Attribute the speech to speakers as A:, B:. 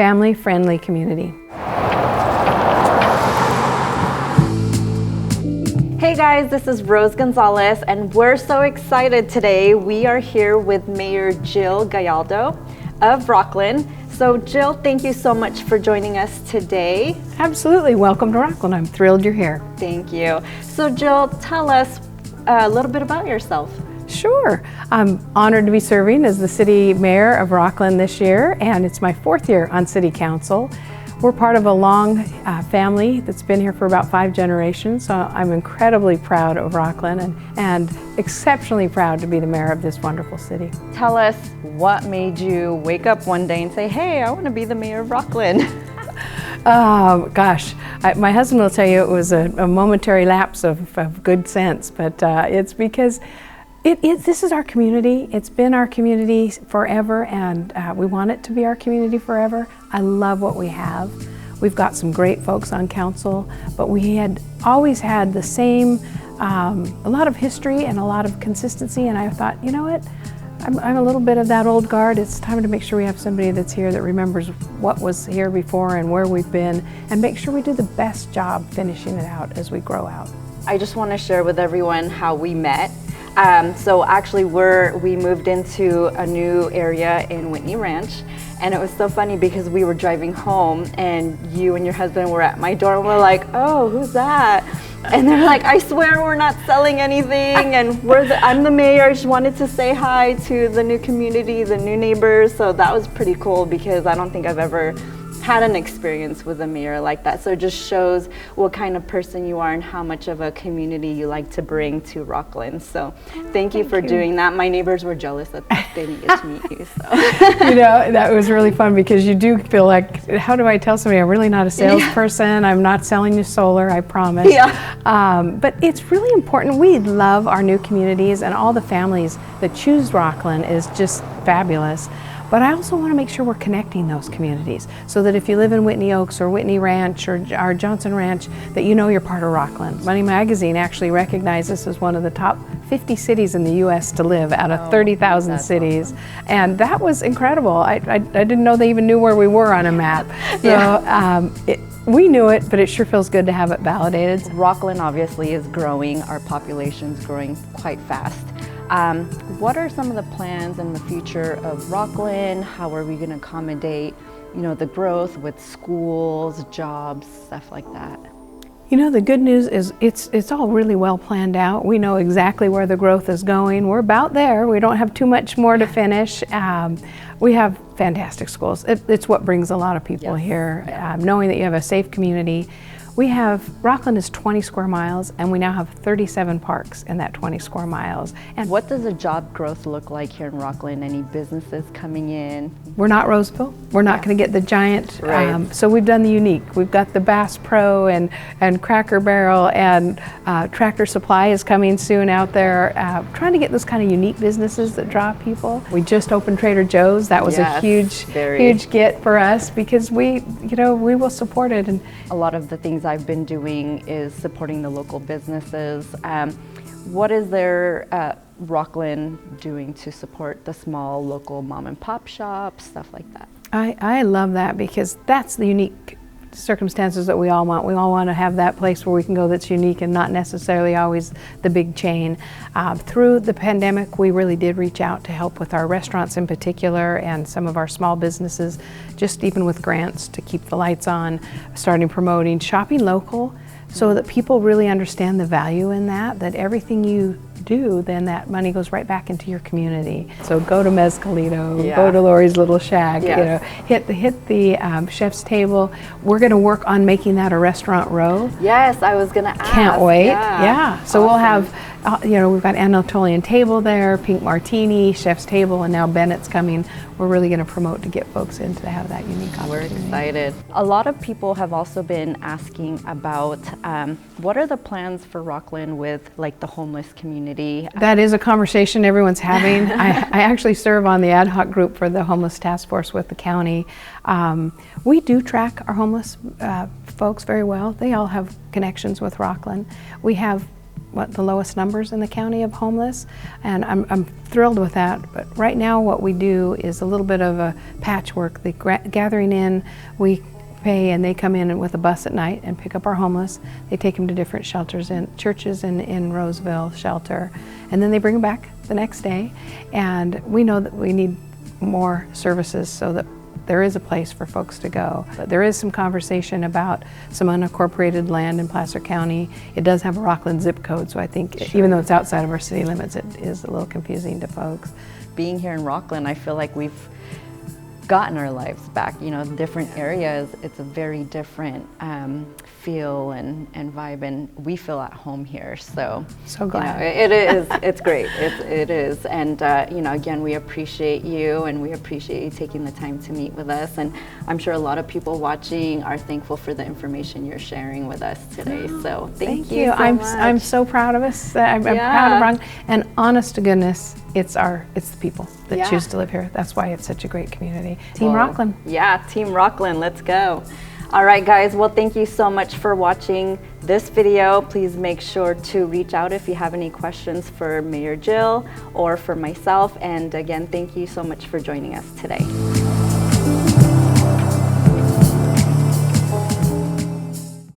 A: family-friendly community.
B: Hey guys, this is Rose Gonzalez, and we're so excited today. We are here with Mayor Jill Gayaldo of Rocklin. So Jill, thank you so much for joining us today.
A: Absolutely, welcome to Rocklin. I'm thrilled you're here.
B: Thank you. So Jill, tell us a little bit about yourself.
A: Sure. I'm honored to be serving as the City Mayor of Rocklin this year, and it's my 4th year on City Council. We're part of a long family that's been here for about 5 generations, so I'm incredibly proud of Rocklin and exceptionally proud to be the mayor of this wonderful city.
B: Tell us what made you wake up one day and say, hey, I want to be the mayor of Rocklin.
A: Oh, gosh. My husband will tell you it was a momentary lapse of good sense, but it's because this is our community. It's been our community forever, and we want it to be our community forever. I love what we have. We've got some great folks on council, but we had always had the same, a lot of history and a lot of consistency, and I thought, you know what? I'm a little bit of that old guard. It's time to make sure we have somebody that's here that remembers what was here before and where we've been, and make sure we do the best job finishing it out as we grow out.
B: I just want to share with everyone how we met. So actually we moved into a new area in Whitney Ranch, and it was so funny because we were driving home and you and your husband were at my door and we're like, oh, who's that? And they're like, I swear we're not selling anything, and I'm the mayor. I just wanted to say hi to the new community, the new neighbors. So that was pretty cool because I don't think I've ever had an experience with a mayor like that. So it just shows what kind of person you are and how much of a community you like to bring to Rocklin. So thank you for doing that. My neighbors were jealous that they didn't get to meet you. So.
A: You know, that was really fun because you do feel like, how do I tell somebody I'm really not a salesperson? I'm not selling you solar, I promise.
B: Yeah.
A: But it's really important. We love our new communities, and all the families that choose Rocklin is just fabulous. But I also want to make sure we're connecting those communities so that if you live in Whitney Oaks or Whitney Ranch or Johnson Ranch, that you know you're part of Rocklin. Money Magazine actually recognized us as one of the top 50 cities in the U.S. to live out of 30,000 cities. Awesome. And that was incredible. I didn't know they even knew where we were on a map. So we knew it, but it sure feels good to have it validated.
B: Rocklin obviously is growing. Our population's growing quite fast. What are some of the plans in the future of Rocklin? How are we going to accommodate, the growth with schools, jobs, stuff like that?
A: You know, the good news is it's all really well planned out. We know exactly where the growth is going. We're about there. We don't have too much more to finish. We have fantastic schools. It's what brings a lot of people here, knowing that you have a safe community. Rocklin is 20 square miles, and we now have 37 parks in that 20 square miles. And
B: what does the job growth look like here in Rocklin? Any businesses coming in?
A: We're not Roseville. We're not going to get the giant. So we've done the unique. We've got the Bass Pro and Cracker Barrel, and Tractor Supply is coming soon out there. Trying to get those kind of unique businesses that draw people. We just opened Trader Joe's. That was a huge get for us because we will support it. And
B: a lot of the things I've been doing is supporting the local businesses. What is there Rocklin doing to support the small local mom and pop shops, stuff like that?
A: I love that because that's the unique circumstances that we all want. We all want to have that place where we can go that's unique and not necessarily always the big chain. Through the pandemic, we really did reach out to help with our restaurants in particular and some of our small businesses, just even with grants to keep the lights on, starting promoting shopping local so that people really understand the value in that everything you do, then that money goes right back into your community. So go to Mezcalito, go to Lori's Little Shack, hit the chef's table. We're going to work on making that a restaurant row.
B: Yes, I was going to ask.
A: Can't wait. So we'll have, we've got Anatolian Table there, Pink Martini, Chef's Table, and now Bennett's coming. We're really going to promote to get folks in to have that unique opportunity.
B: We're excited. A lot of people have also been asking about what are the plans for Rocklin with like the homeless community?
A: That is a conversation everyone's having. I actually serve on the ad hoc group for the homeless task force with the county. We do track our homeless folks very well. They all have connections with Rocklin. We have the lowest numbers in the county of homeless, and I'm thrilled with that. But right now what we do is a little bit of a patchwork. The gathering in, we pay, and they come in with a bus at night and pick up our homeless. They take them to different shelters and churches in Roseville shelter, and then they bring them back the next day. And we know that we need more services so that there is a place for folks to go. But there is some conversation about some unincorporated land in Placer County. It does have a Rocklin zip code, so I think even though it's outside of our city limits, it is a little confusing to folks.
B: Being here in Rocklin, I feel like we've gotten our lives back. You know, different areas, it's a very different feel and vibe, and we feel at home here. So
A: Glad.
B: You know, it is. It's great. It is. And you know, again, we appreciate you, and we appreciate you taking the time to meet with us. And I'm sure a lot of people watching are thankful for the information you're sharing with us today. So thank you so much.
A: I'm so proud of us. I'm proud of Rocklin. And honest to goodness, it's the people that choose to live here. That's why it's such a great community. Team Rocklin.
B: Yeah, Team Rocklin. Let's go. All right, guys. Well, thank you so much for watching this video. Please make sure to reach out if you have any questions for Mayor Jill or for myself. And again, thank you so much for joining us today.